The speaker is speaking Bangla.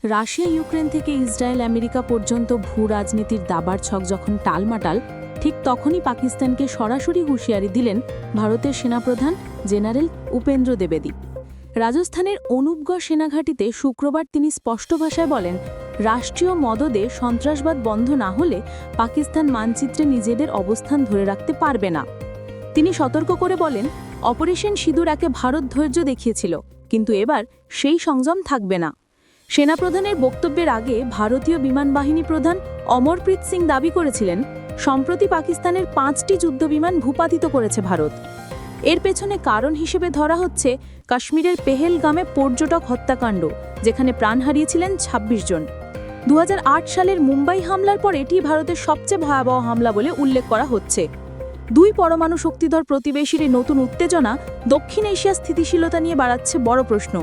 রাশিয়া ইউক্রেন থেকে ইসরায়েল আমেরিকা পর্যন্ত ভূ রাজনীতির দাবার ছক যখন টালমাটাল, ঠিক তখনই পাকিস্তানকে সরাসরি হুঁশিয়ারি দিলেন ভারতের সেনাপ্রধান জেনারেল উপেন্দ্র দ্বিবেদী। রাজস্থানের অনুপগড় সেনাঘাঁটিতে শুক্রবার তিনি স্পষ্ট ভাষায় বলেন, রাষ্ট্রীয় মদদে সন্ত্রাসবাদ বন্ধ না হলে পাকিস্তান মানচিত্রে নিজেদের অবস্থান ধরে রাখতে পারবে না। তিনি সতর্ক করে বলেন, অপারেশন সিঁদুর একে ভারত ধৈর্য দেখিয়েছিল, কিন্তু এবার সেই সংযম থাকবে না। সেনাপ্রধানের বক্তব্যের আগে ভারতীয় বিমান বাহিনী প্রধান অমরপ্রীত সিং দাবি করেছিলেন, সম্প্রতি পাকিস্তানের 5টি যুদ্ধবিমান ভূপাতিত করেছে ভারত। এর পেছনে কারণ হিসেবে ধরা হচ্ছে কাশ্মীরের পেহেলগামে পর্যটক হত্যাকাণ্ড, যেখানে প্রাণ হারিয়েছিলেন 26 জন। 2008 সালের মুম্বাই হামলার পর এটি ভারতের সবচেয়ে ভয়াবহ হামলা বলে উল্লেখ করা হচ্ছে। দুই পরমাণু শক্তিধর প্রতিবেশীর নতুন উত্তেজনা দক্ষিণ এশিয়ার স্থিতিশীলতা নিয়ে বাড়াচ্ছে বড় প্রশ্ন।